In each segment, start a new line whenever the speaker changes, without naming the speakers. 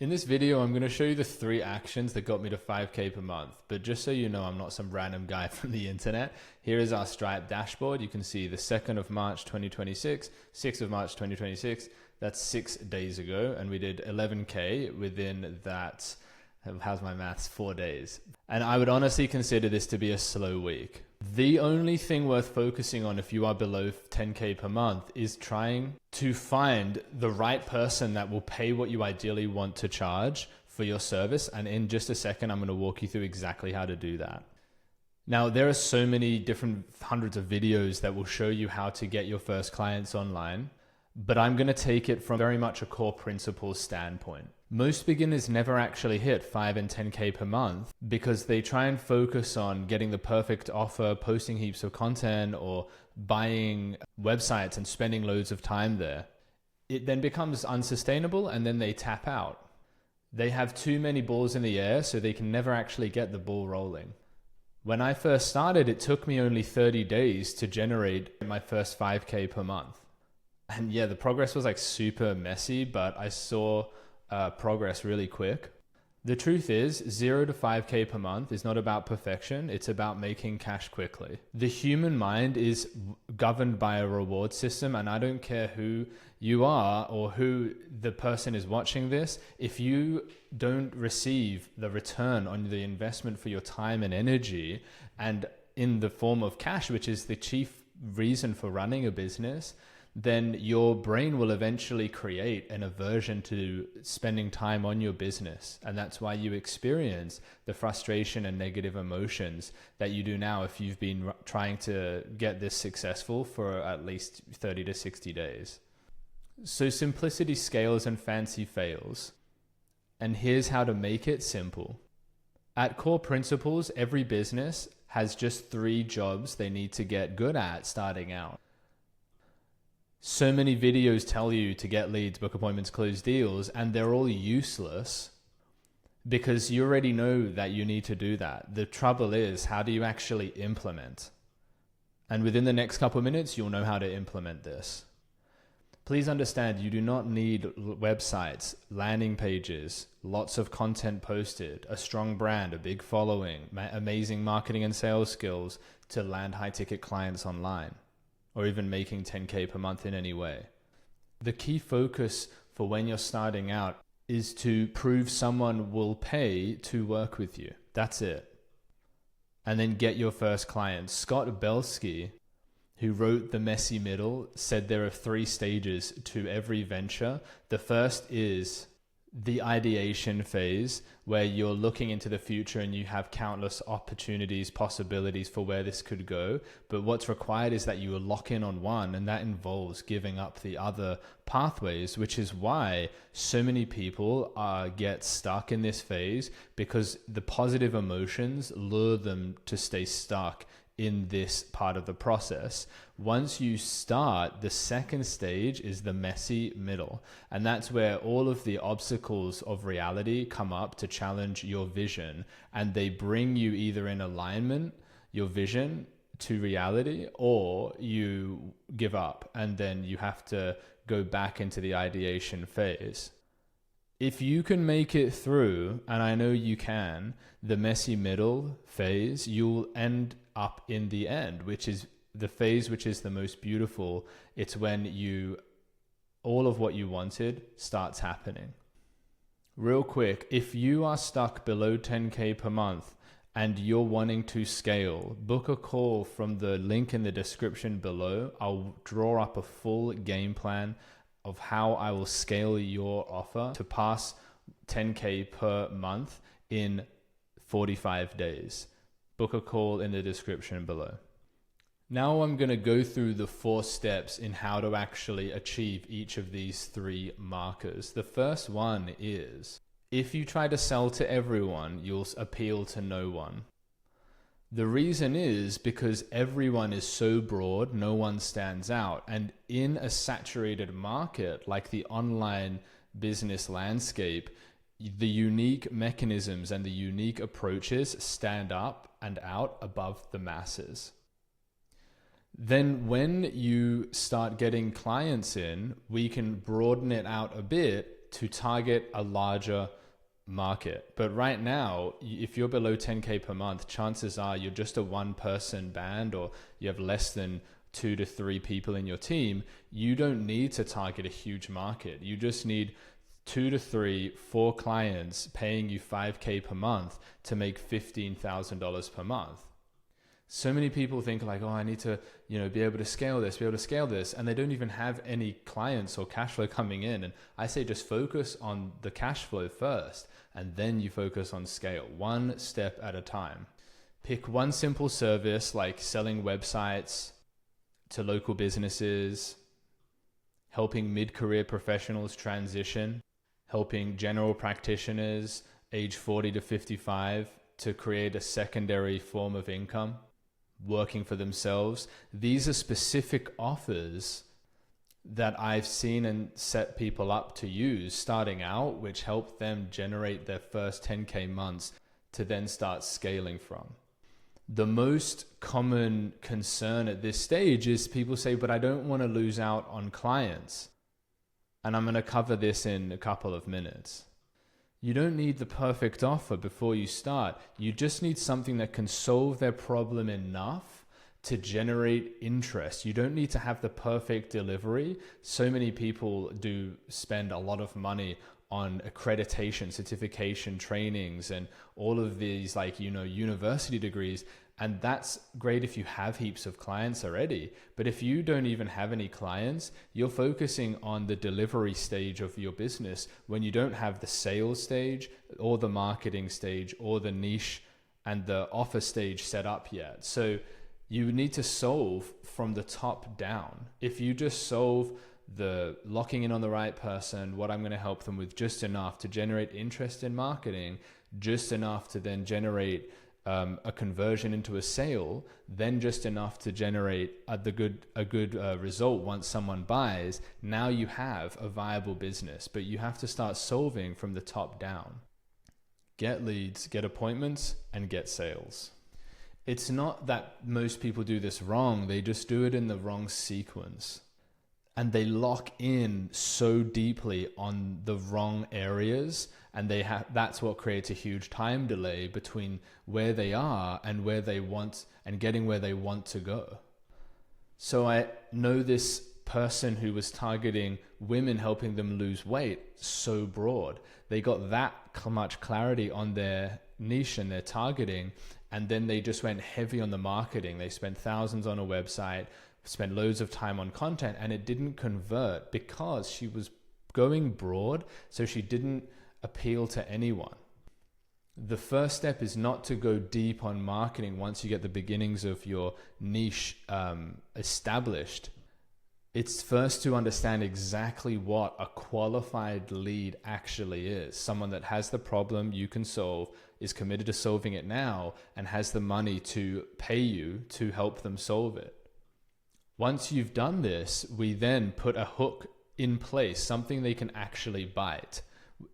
In this video, I'm going to show you the 3 actions that got me to 5K per month. But just so you know, I'm not some random guy from the internet. Here is our Stripe dashboard. You can see the 2nd of March 2026, 6th of March 2026. That's 6 days ago. And we did 11K within that, how's my maths, 4 days. And I would honestly consider this to be a slow week. The only thing worth focusing on if you are below 10K per month is trying to find the right person that will pay what you ideally want to charge for your service. And in just a second, I'm going to walk you through exactly how to do that. Now, there are so many different hundreds of videos that will show you how to get your first clients online, but I'm going to take it from very much a core principles standpoint. Most beginners never actually hit 5 and 10K per month because they try and focus on getting the perfect offer, posting heaps of content, or buying websites and spending loads of time there. It then becomes unsustainable and then they tap out. They have too many balls in the air, so they can never actually get the ball rolling. When I first started, it took me only 30 days to generate my first 5K per month. And yeah, the progress was like super messy, but I saw progress really quick. The truth is, 0 to 5K per month is not about perfection. It's about making cash quickly. The human mind is governed by a reward system, and I don't care who you are or who the person is watching this. If you don't receive the return on the investment for your time and energy, and in the form of cash, which is the chief reason for running a business, then your brain will eventually create an aversion to spending time on your business. And that's why you experience the frustration and negative emotions that you do now if you've been trying to get this successful for at least 30 to 60 days. So simplicity scales and fancy fails. And here's how to make it simple. At core principles, every business has just 3 jobs they need to get good at starting out. So many videos tell you to get leads, book appointments, close deals, and they're all useless because you already know that you need to do that. The trouble is, how do you actually implement? And within the next couple of minutes, you'll know how to implement this. Please understand, you do not need websites, landing pages, lots of content posted, a strong brand, a big following, amazing marketing and sales skills to land high-ticket clients online, or even making 10K per month in any way. The key focus for when you're starting out is to prove someone will pay to work with you. That's it. And then get your first client. Scott Belsky, who wrote The Messy Middle, said there are 3 stages to every venture. The first is the ideation phase, where you're looking into the future and you have countless opportunities, possibilities for where this could go. But what's required is that you lock in on one, and that involves giving up the other pathways, which is why so many people get stuck in this phase, because the positive emotions lure them to stay stuck in this part of the process. Once you start, the second stage is the messy middle. And that's where all of the obstacles of reality come up to challenge your vision. And they bring you either in alignment, your vision, to reality, or you give up. And then you have to go back into the ideation phase. If you can make it through, and I know you can, the messy middle phase, you'll end up in the end, which is the phase which is the most beautiful. It's when all of what you wanted starts happening. Real quick, if you are stuck below 10K per month and you're wanting to scale, book a call from the link in the description below. I'll draw up a full game plan of how I will scale your offer to pass 10K per month in 45 days. Book a call in the description below. Now I'm going to go through the 4 steps in how to actually achieve each of these 3 markers. The first one is, if you try to sell to everyone, you'll appeal to no one. The reason is because everyone is so broad, no one stands out. And in a saturated market like the online business landscape, the unique mechanisms and the unique approaches stand up and out above the masses. Then when you start getting clients in, we can broaden it out a bit to target a larger market. But right now, if you're below 10K per month, chances are you're just a one person band, or you have less than 2 to 3 people in your team. You don't need to target a huge market. You just need 2 to 3, 4 clients paying you 5K per month to make $15,000 per month. So many people think like, oh, I need to, be able to scale this, and they don't even have any clients or cash flow coming in. And I say just focus on the cash flow first, and then you focus on scale, one step at a time. Pick one simple service like selling websites to local businesses, helping mid-career professionals transition, helping general practitioners age 40 to 55 to create a secondary form of income, working for themselves. These are specific offers that I've seen and set people up to use starting out, which help them generate their first 10K months to then start scaling from. The most common concern at this stage is people say, but I don't want to lose out on clients. And I'm going to cover this in a couple of minutes. You don't need the perfect offer before you start. You just need something that can solve their problem enough to generate interest. You don't need to have the perfect delivery. So many people do spend a lot of money on accreditation, certification, trainings, and all of these university degrees. And that's great if you have heaps of clients already. But if you don't even have any clients, you're focusing on the delivery stage of your business when you don't have the sales stage or the marketing stage or the niche and the offer stage set up yet. So you need to solve from the top down. If you just solve the locking in on the right person, what I'm going to help them with just enough to generate interest in marketing, just enough to then generate a conversion into a sale, then just enough to generate a good result once someone buys. Now you have a viable business, but you have to start solving from the top down. Get leads, get appointments, and get sales. It's not that most people do this wrong, they just do it in the wrong sequence. And they lock in so deeply on the wrong areas, and that's what creates a huge time delay between where they are and where they want and getting where they want to go. So I know this person who was targeting women, helping them lose weight, so broad. They got that much clarity on their niche and their targeting, and then they just went heavy on the marketing. They spent thousands on a website, spent loads of time on content, and it didn't convert because she was going broad, so she didn't appeal to anyone. The first step is not to go deep on marketing once you get the beginnings of your niche established. It's first to understand exactly what a qualified lead actually is. Someone that has the problem you can solve, is committed to solving it now, and has the money to pay you to help them solve it. Once you've done this, we then put a hook in place, something they can actually bite,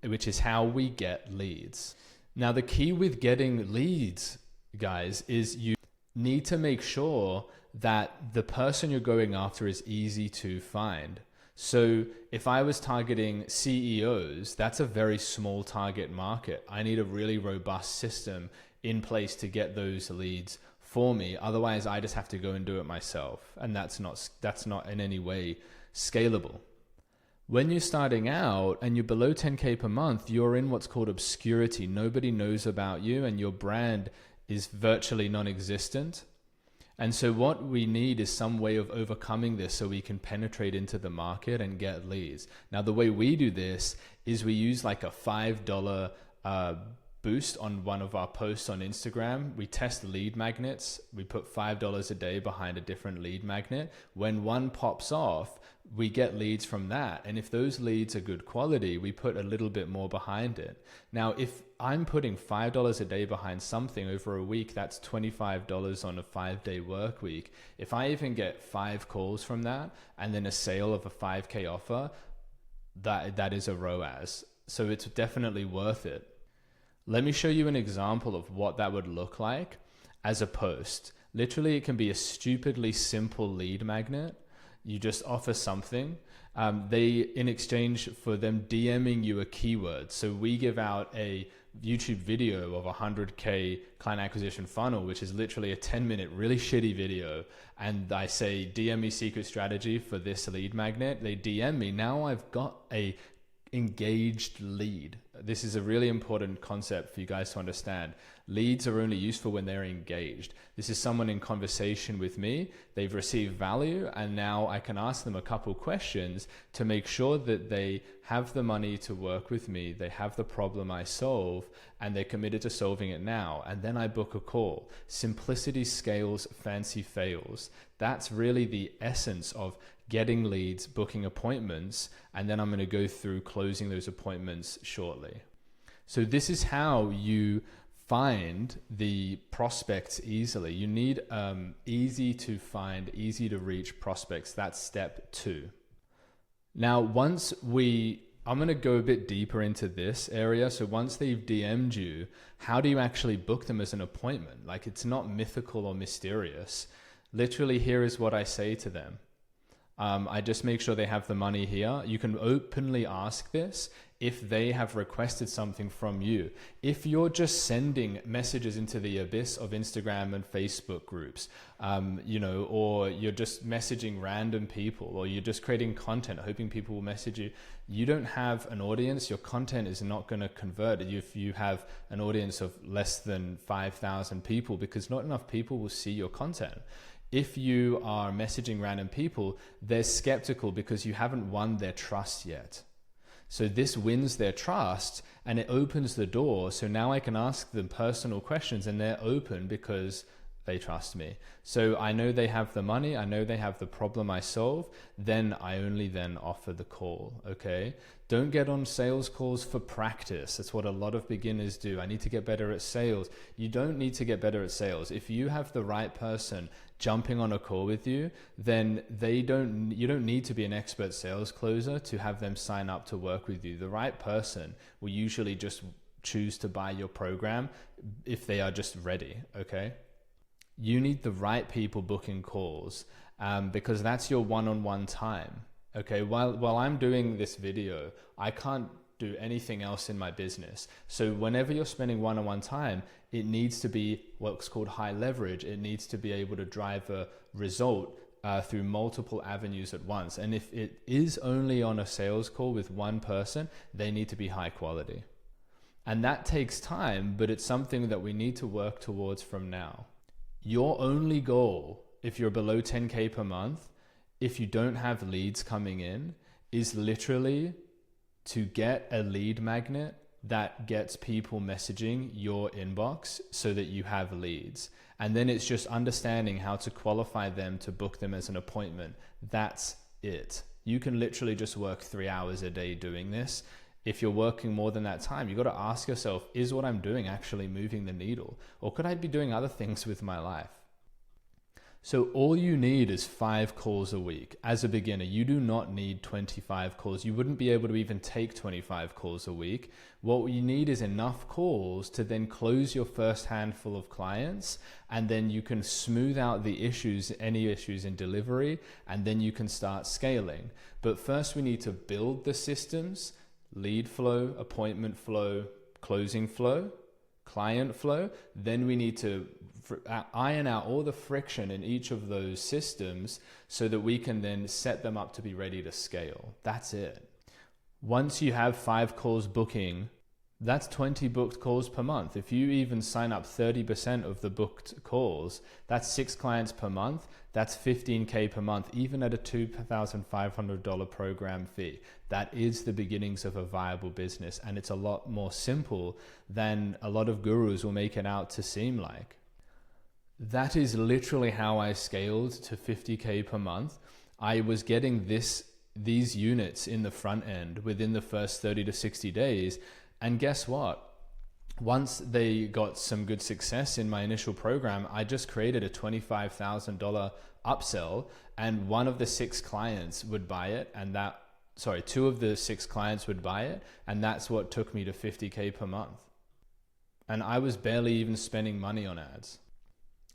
which is how we get leads. Now, the key with getting leads, guys, is you need to make sure that the person you're going after is easy to find. So if I was targeting CEOs, that's a very small target market. I need a really robust system in place to get those leads for me. Otherwise, I just have to go and do it myself. And that's not in any way scalable. When you're starting out and you're below 10K per month, you're in what's called obscurity. Nobody knows about you and your brand is virtually non-existent. And so what we need is some way of overcoming this so we can penetrate into the market and get leads. Now, the way we do this is we use like a $5 boost on one of our posts on Instagram. We test lead magnets. We put $5 a day behind a different lead magnet. When one pops off, we get leads from that. And if those leads are good quality, we put a little bit more behind it. Now, if I'm putting $5 a day behind something over a week, that's $25 on a 5-day work week. If I even get 5 calls from that and then a sale of a 5K offer, that is a ROAS. So it's definitely worth it. Let me show you an example of what that would look like as a post. Literally, it can be a stupidly simple lead magnet. You just offer something. In exchange for them DMing you a keyword. So we give out a YouTube video of a 100K client acquisition funnel, which is literally a 10-minute, really shitty video. And I say, DM me secret strategy for this lead magnet. They DM me. Now I've got a engaged lead. This is a really important concept for you guys to understand. Leads are only useful when they're engaged. This is someone in conversation with me. They've received value, and now I can ask them a couple questions to make sure that they have the money to work with me. They have the problem I solve, and they're committed to solving it now. And then I book a call. Simplicity scales, fancy fails. That's really the essence of getting leads, booking appointments, and then I'm going to go through closing those appointments shortly. So this is how you find the prospects easily. You need easy to find, easy to reach prospects. That's step 2. Now, I'm going to go a bit deeper into this area. So once they've DM'd you, how do you actually book them as an appointment? Like, it's not mythical or mysterious. Literally, here is what I say to them. I just make sure they have the money here. You can openly ask this if they have requested something from you. If you're just sending messages into the abyss of Instagram and Facebook groups, or you're just messaging random people, or you're just creating content hoping people will message you, you don't have an audience. Your content is not going to convert if you have an audience of less than 5,000 people, because not enough people will see your content. If you are messaging random people, they're skeptical because you haven't won their trust yet. So this wins their trust and it opens the door. So now I can ask them personal questions and they're open because they trust me. So I know they have the money. I know they have the problem I solve. Then I only then offer the call. Okay. Don't get on sales calls for practice. That's what a lot of beginners do. I need to get better at sales. You don't need to get better at sales. If you have the right person jumping on a call with you, then you don't need to be an expert sales closer to have them sign up to work with you. The right person will usually just choose to buy your program if they are just ready. Okay. You need the right people booking calls because that's your one-on-one time. Okay, while I'm doing this video, I can't do anything else in my business. So whenever you're spending one-on-one time, it needs to be what's called high leverage. It needs to be able to drive a result through multiple avenues at once. And if it is only on a sales call with one person, they need to be high quality. And that takes time, but it's something that we need to work towards from now. Your only goal, if you're below 10K per month, if you don't have leads coming in, is literally to get a lead magnet that gets people messaging your inbox so that you have leads. And then it's just understanding how to qualify them to book them as an appointment. That's it. You can literally just work 3 hours a day doing this. If you're working more than that time, you got to ask yourself, is what I'm doing actually moving the needle? Or could I be doing other things with my life? So all you need is 5 calls a week. As a beginner, you do not need 25 calls. You wouldn't be able to even take 25 calls a week. What you need is enough calls to then close your first handful of clients, and then you can smooth out the issues, any issues in delivery, and then you can start scaling. But first we need to build the systems: lead flow, appointment flow, closing flow, client flow. Then we need to iron out all the friction in each of those systems so that we can then set them up to be ready to scale. That's it. Once you have 5 calls booking, that's 20 booked calls per month. If you even sign up 30% of the booked calls, that's 6 clients per month. That's 15K per month, even at a $2,500 program fee. That is the beginnings of a viable business. And it's a lot more simple than a lot of gurus will make it out to seem like. That is literally how I scaled to 50K per month. I was getting these units in the front end within the first 30 to 60 days. And guess what? Once they got some good success in my initial program, I just created a $25,000 upsell, and one of the 6 clients would buy it, and 2 of the 6 clients would buy it, and that's what took me to 50K per month. And I was barely even spending money on ads.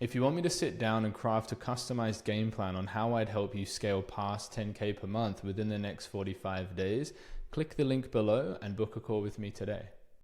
If you want me to sit down and craft a customized game plan on how I'd help you scale past 10K per month within the next 45 days, click the link below and book a call with me today.